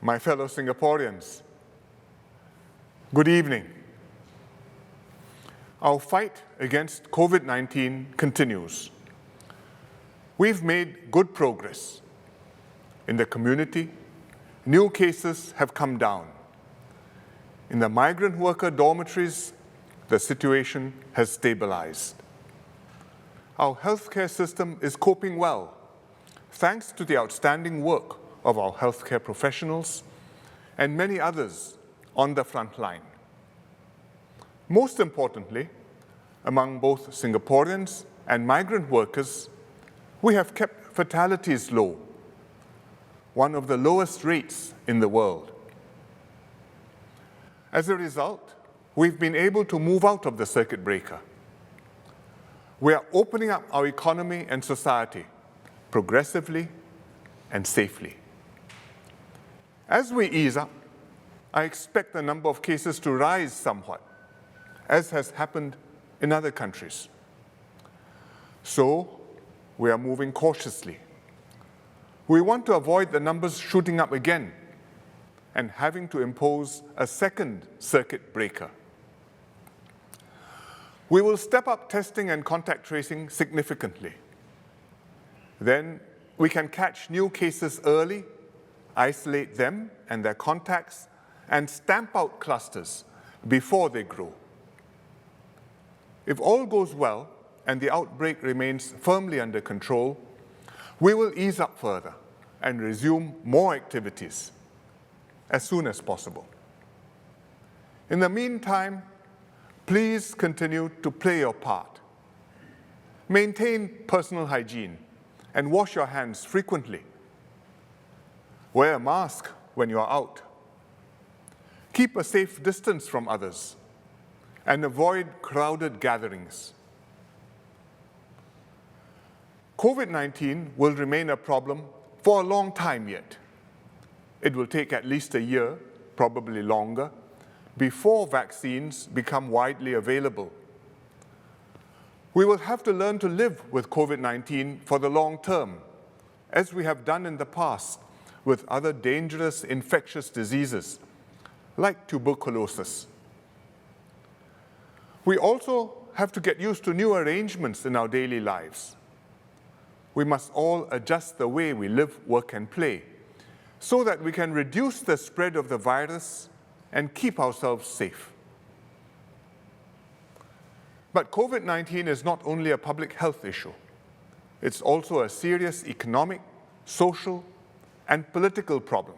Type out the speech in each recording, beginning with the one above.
my fellow Singaporeans, good evening. Our fight against COVID-19 continues. We've made good progress. In the community, new cases have come down. In the migrant worker dormitories, the situation has stabilized. Our healthcare system is coping well, thanks to the outstanding work of our healthcare professionals and many others on the front line. Most importantly, among both Singaporeans and migrant workers, we have kept fatalities low, one of the lowest rates in the world. As a result, we've been able to move out of the circuit breaker. We are opening up our economy and society progressively and safely. As we ease up, I expect the number of cases to rise somewhat, as has happened in other countries. So, we are moving cautiously. We want to avoid the numbers shooting up again and having to impose a second circuit breaker. We will step up testing and contact tracing significantly. Then we can catch new cases early, isolate them and their contacts, and stamp out clusters before they grow. If all goes well and the outbreak remains firmly under control, we will ease up further and resume more activities as soon as possible. In the meantime, please continue to play your part. Maintain personal hygiene and wash your hands frequently. Wear a mask when you are out. Keep a safe distance from others and avoid crowded gatherings. COVID-19 will remain a problem for a long time yet. It will take at least a year, probably longer, before vaccines become widely available. We will have to learn to live with COVID-19 for the long term, as we have done in the past with other dangerous infectious diseases, like tuberculosis. We also have to get used to new arrangements in our daily lives. We must all adjust the way we live, work, and play so that we can reduce the spread of the virus and keep ourselves safe. But COVID-19 is not only a public health issue. It's also a serious economic, social, and political problem.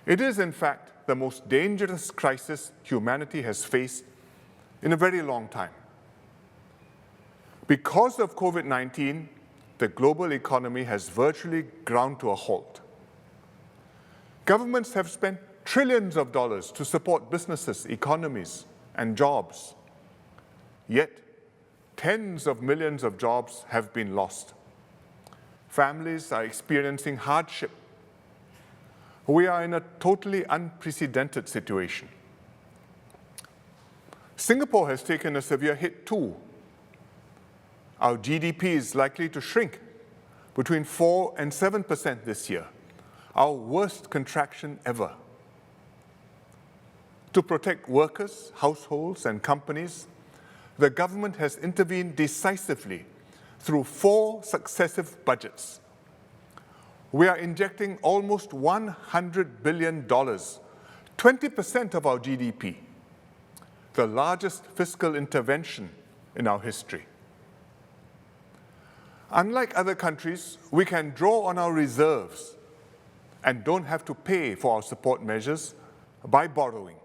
It is, in fact, the most dangerous crisis humanity has faced in a very long time. Because of COVID-19, the global economy has virtually ground to a halt. Governments have spent trillions of dollars to support businesses, economies, and jobs. Yet, tens of millions of jobs have been lost. Families are experiencing hardship. We are in a totally unprecedented situation. Singapore has taken a severe hit too. Our GDP is likely to shrink between 4% and 7% this year, our worst contraction ever. To protect workers, households, and companies, the government has intervened decisively through 4 successive budgets. We are injecting almost $100 billion, 20% of our GDP, the largest fiscal intervention in our history. Unlike other countries, we can draw on our reserves and don't have to pay for our support measures by borrowing.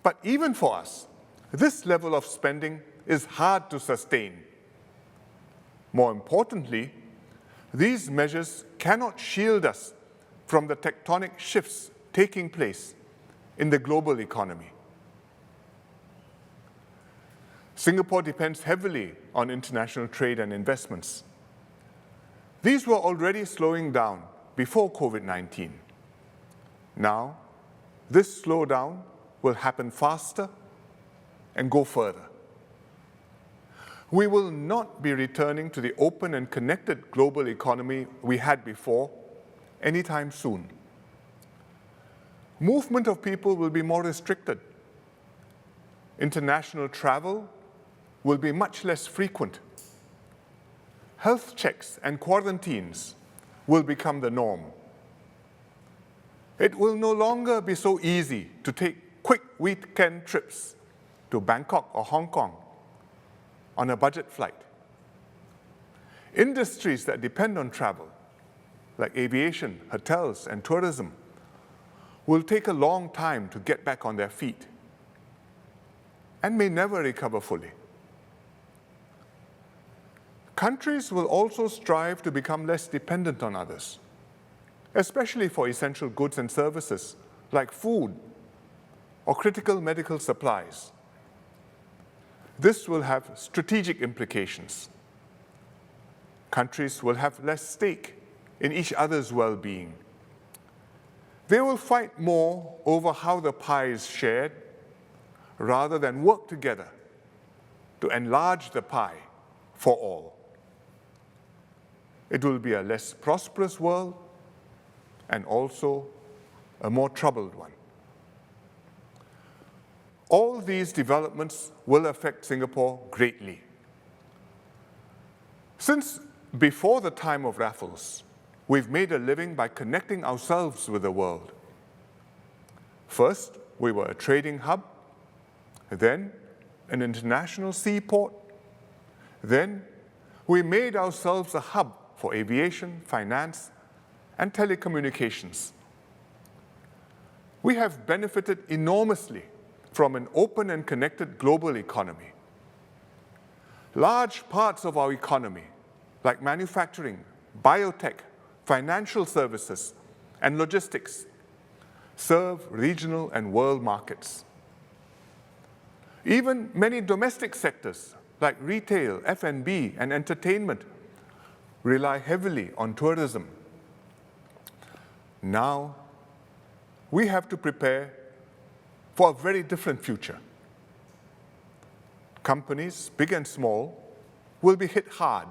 But even for us, this level of spending is hard to sustain. More importantly, these measures cannot shield us from the tectonic shifts taking place in the global economy. Singapore depends heavily on international trade and investments. These were already slowing down before COVID-19. Now, this slowdown will happen faster and go further. We will not be returning to the open and connected global economy we had before anytime soon. Movement of people will be more restricted. International travel will be much less frequent. Health checks and quarantines will become the norm. It will no longer be so easy to take quick weekend trips to Bangkok or Hong Kong on a budget flight. Industries that depend on travel, like aviation, hotels, and tourism, will take a long time to get back on their feet and may never recover fully. Countries will also strive to become less dependent on others, especially for essential goods and services like food or critical medical supplies. This will have strategic implications. Countries will have less stake in each other's well-being. They will fight more over how the pie is shared rather than work together to enlarge the pie for all. It will be a less prosperous world and also a more troubled one. All these developments will affect Singapore greatly. Since before the time of Raffles, we've made a living by connecting ourselves with the world. First, we were a trading hub, then an international seaport, then we made ourselves a hub for aviation, finance, and telecommunications. We have benefited enormously from an open and connected global economy. Large parts of our economy, like manufacturing, biotech, financial services, and logistics, serve regional and world markets. Even many domestic sectors, like retail, F&B, and entertainment, rely heavily on tourism. Now, we have to prepare for a very different future. Companies, big and small, will be hit hard.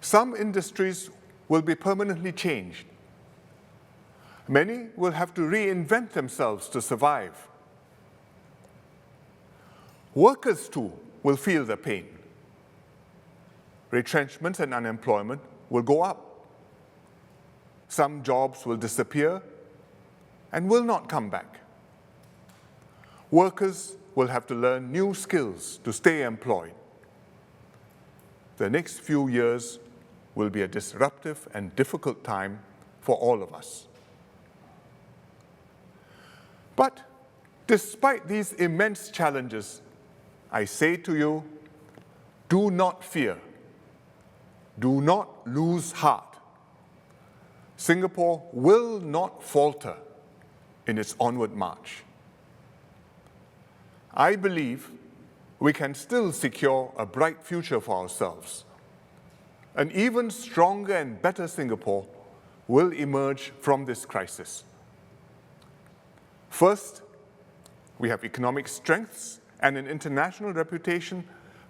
Some industries will be permanently changed. Many will have to reinvent themselves to survive. Workers, too, will feel the pain. Retrenchments and unemployment will go up. Some jobs will disappear and will not come back. Workers will have to learn new skills to stay employed. The next few years will be a disruptive and difficult time for all of us. But despite these immense challenges, I say to you, do not fear. Do not lose heart. Singapore will not falter in its onward march. I believe we can still secure a bright future for ourselves. An even stronger and better Singapore will emerge from this crisis. First, we have economic strengths and an international reputation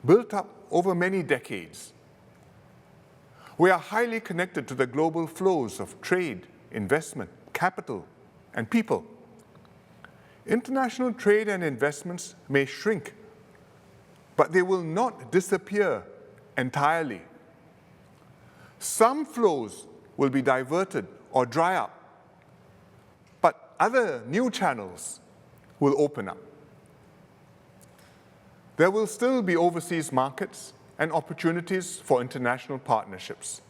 built up over many decades. We are highly connected to the global flows of trade, investment, capital, and people. International trade and investments may shrink, but they will not disappear entirely. Some flows will be diverted or dry up, but other new channels will open up. There will still be overseas markets and opportunities for international partnerships.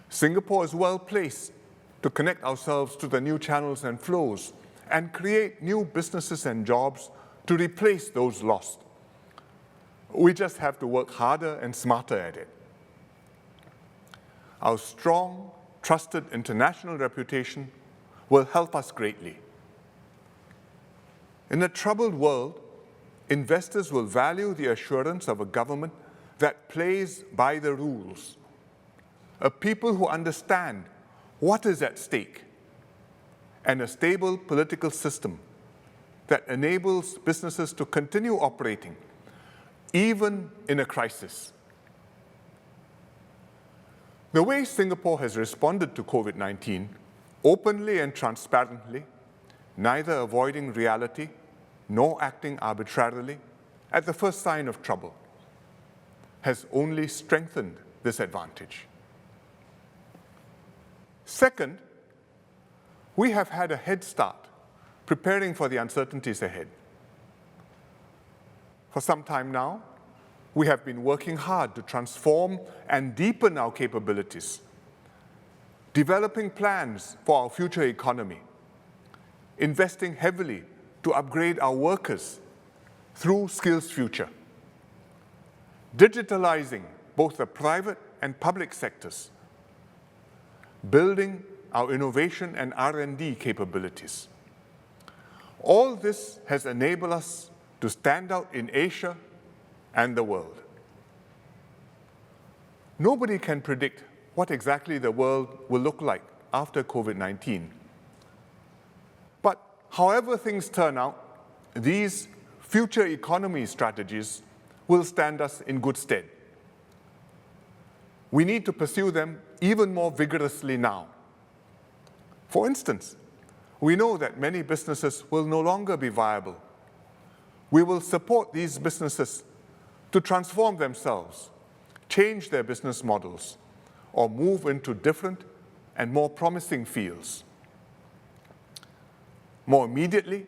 Singapore is well placed to connect ourselves to the new channels and flows and create new businesses and jobs to replace those lost. We just have to work harder and smarter at it. Our strong, trusted international reputation will help us greatly. In a troubled world, investors will value the assurance of a government that plays by the rules, a people who understand what is at stake, and a stable political system that enables businesses to continue operating, even in a crisis. The way Singapore has responded to COVID-19, openly and transparently, neither avoiding reality nor acting arbitrarily at the first sign of trouble, has only strengthened this advantage. Second, we have had a head start preparing for the uncertainties ahead. For some time now, we have been working hard to transform and deepen our capabilities, developing plans for our future economy, investing heavily to upgrade our workers through Skills Future, digitalizing both the private and public sectors, building our innovation and R&D capabilities. All this has enabled us to stand out in Asia and the world. Nobody can predict what exactly the world will look like after COVID-19. But however things turn out, these future economy strategies will stand us in good stead. We need to pursue them even more vigorously now. For instance, we know that many businesses will no longer be viable. We will support these businesses to transform themselves, change their business models, or move into different and more promising fields. More immediately,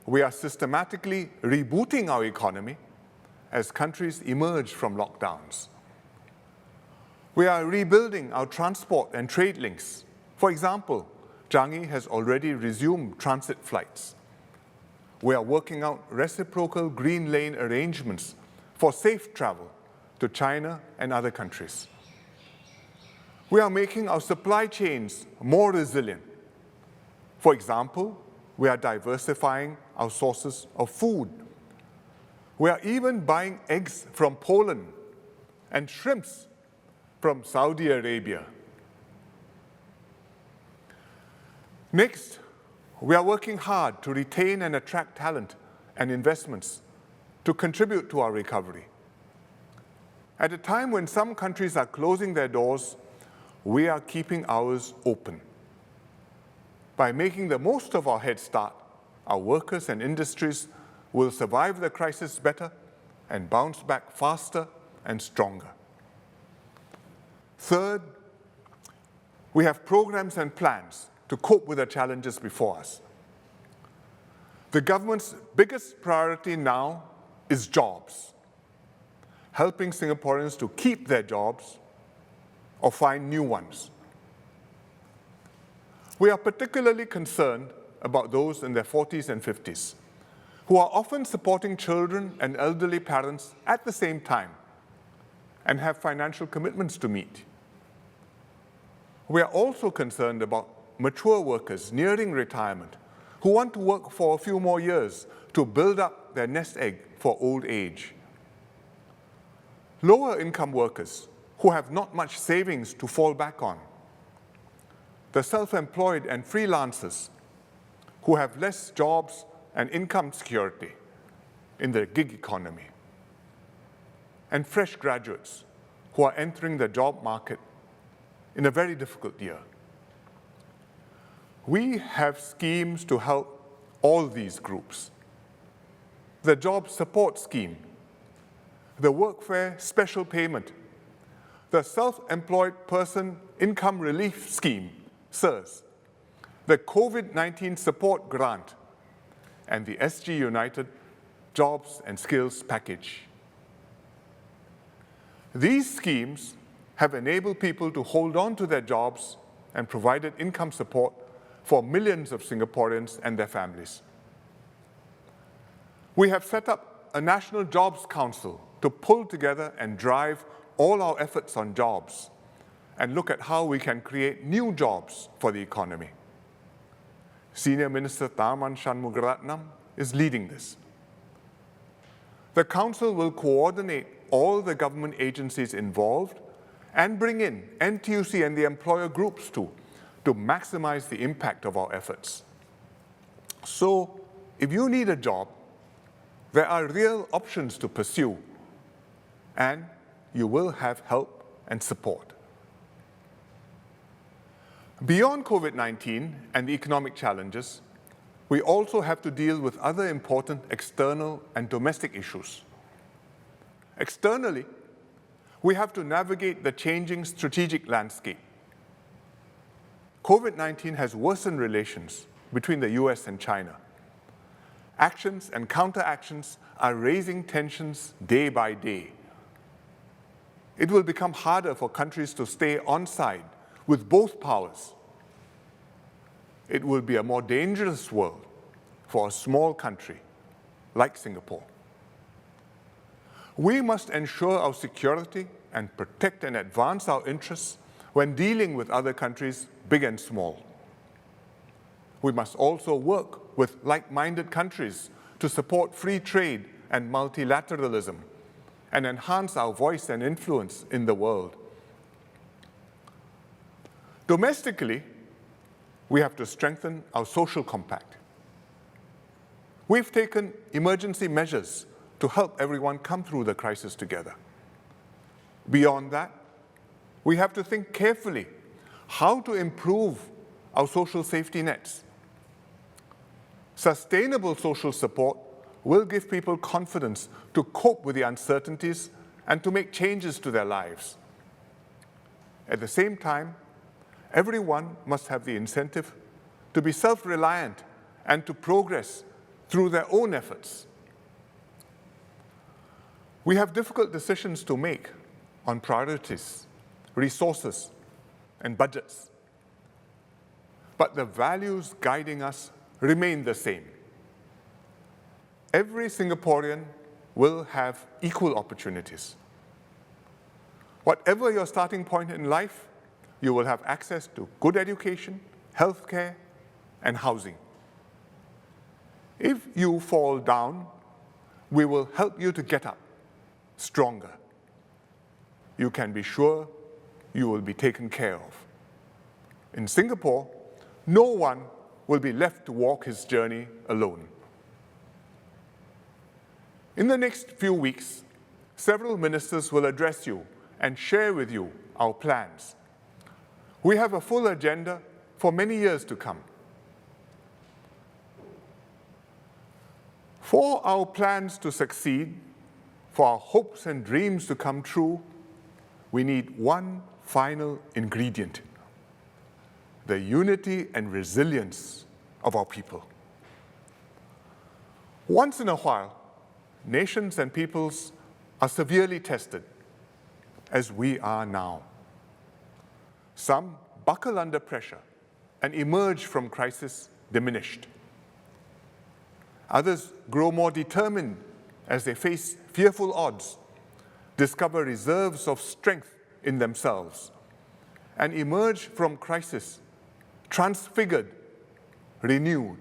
we are systematically rebooting our economy as countries emerge from lockdowns. We are rebuilding our transport and trade links. For example, Changi has already resumed transit flights. We are working out reciprocal green lane arrangements for safe travel to China and other countries. We are making our supply chains more resilient. For example, we are diversifying our sources of food. We are even buying eggs from Poland and shrimps from Saudi Arabia. Next, we are working hard to retain and attract talent and investments to contribute to our recovery. At a time when some countries are closing their doors, we are keeping ours open. By making the most of our head start, our workers and industries will survive the crisis better and bounce back faster and stronger. Third, we have programs and plans to cope with the challenges before us. The government's biggest priority now is jobs, helping Singaporeans to keep their jobs or find new ones. We are particularly concerned about those in their 40s and 50s, who are often supporting children and elderly parents at the same time and have financial commitments to meet. We are also concerned about mature workers nearing retirement who want to work for a few more years to build up their nest egg for old age. Lower income workers who have not much savings to fall back on. The self-employed and freelancers who have less jobs and income security in the gig economy. And fresh graduates who are entering the job market in a very difficult year. We have schemes to help all these groups. The Job Support Scheme, the Workfare Special Payment, the Self-Employed Person Income Relief Scheme, SIRS, the COVID-19 Support Grant, and the SG United Jobs and Skills Package. These schemes have enabled people to hold on to their jobs and provided income support for millions of Singaporeans and their families. We have set up a National Jobs Council to pull together and drive all our efforts on jobs and look at how we can create new jobs for the economy. Senior Minister Tharman Shanmugaratnam is leading this. The Council will coordinate all the government agencies involved and bring in NTUC and the employer groups too, to maximize the impact of our efforts. So, if you need a job, there are real options to pursue, and you will have help and support. Beyond COVID-19 and the economic challenges, we also have to deal with other important external and domestic issues. Externally, we have to navigate the changing strategic landscape. COVID-19 has worsened relations between the US and China. Actions and counteractions are raising tensions day by day. It will become harder for countries to stay on side with both powers. It will be a more dangerous world for a small country like Singapore. We must ensure our security and protect and advance our interests when dealing with other countries, big and small. We must also work with like-minded countries to support free trade and multilateralism and enhance our voice and influence in the world. Domestically, we have to strengthen our social compact. We've taken emergency measures to help everyone come through the crisis together. Beyond that, we have to think carefully how to improve our social safety nets. Sustainable social support will give people confidence to cope with the uncertainties and to make changes to their lives. At the same time, everyone must have the incentive to be self-reliant and to progress through their own efforts. We have difficult decisions to make on priorities, resources, and budgets. But the values guiding us remain the same. Every Singaporean will have equal opportunities. Whatever your starting point in life, you will have access to good education, healthcare, and housing. If you fall down, we will help you to get up stronger. You can be sure you will be taken care of. In Singapore, no one will be left to walk his journey alone. In the next few weeks, several ministers will address you and share with you our plans. We have a full agenda for many years to come. For our plans to succeed, for our hopes and dreams to come true, we need one final ingredient: the unity and resilience of our people. Once in a while, nations and peoples are severely tested, as we are now. Some buckle under pressure and emerge from crisis diminished. Others grow more determined as they face fearful odds, discover reserves of strength in themselves, and emerge from crisis transfigured, renewed.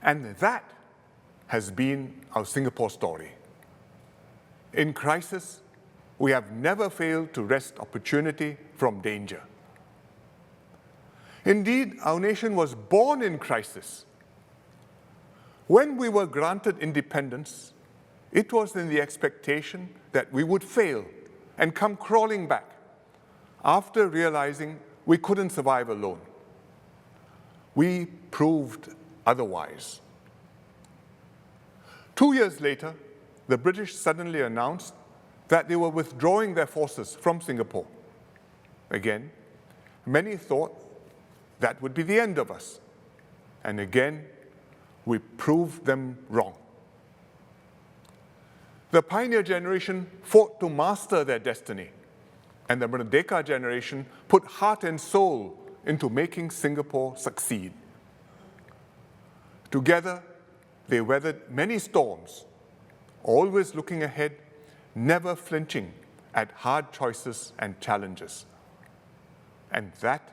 And that has been our Singapore story. In crisis, we have never failed to wrest opportunity from danger. Indeed, our nation was born in crisis. When we were granted independence, it was in the expectation that we would fail and come crawling back after realizing we couldn't survive alone. We proved otherwise. 2 years later, the British suddenly announced that they were withdrawing their forces from Singapore. Again, many thought that would be the end of us. And again, we proved them wrong. The pioneer generation fought to master their destiny, and the Merdeka generation put heart and soul into making Singapore succeed. Together, they weathered many storms, always looking ahead, never flinching at hard choices and challenges. And that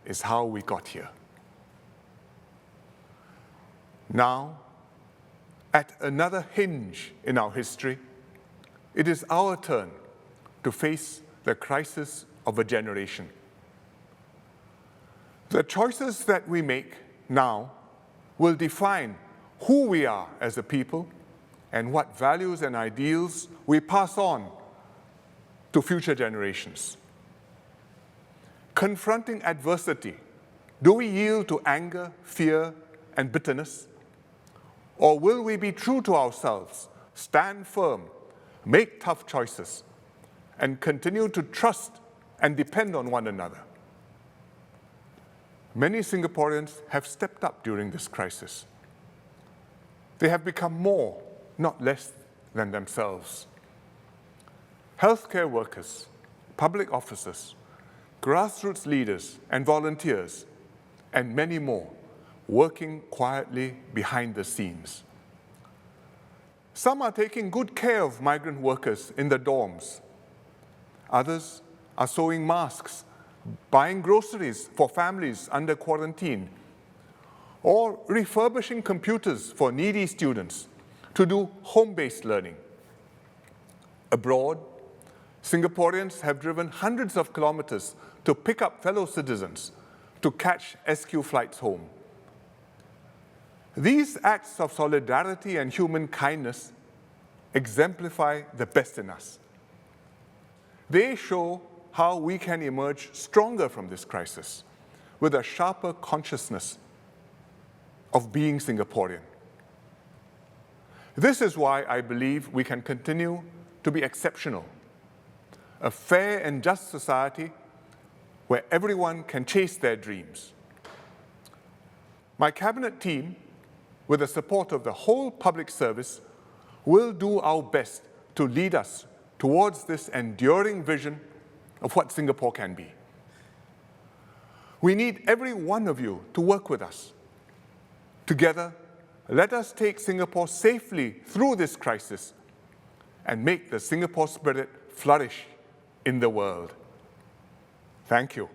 is how we got here. Now, at another hinge in our history, it is our turn to face the crisis of a generation. The choices that we make now will define who we are as a people and what values and ideals we pass on to future generations. Confronting adversity, do we yield to anger, fear, and bitterness? Or will we be true to ourselves, stand firm, make tough choices, and continue to trust and depend on one another? Many Singaporeans have stepped up during this crisis. They have become more, not less, than themselves. Healthcare workers, public officers, grassroots leaders and volunteers, and many more, working quietly behind the scenes. Some are taking good care of migrant workers in the dorms. Others are sewing masks, buying groceries for families under quarantine, or refurbishing computers for needy students to do home-based learning. Abroad, Singaporeans have driven hundreds of kilometers to pick up fellow citizens to catch SQ flights home. These acts of solidarity and human kindness exemplify the best in us. They show how we can emerge stronger from this crisis with a sharper consciousness of being Singaporean. This is why I believe we can continue to be exceptional, a fair and just society where everyone can chase their dreams. My cabinet team, with the support of the whole public service, will do our best to lead us towards this enduring vision of what Singapore can be. We need every one of you to work with us. Together, let us take Singapore safely through this crisis and make the Singapore spirit flourish in the world. Thank you.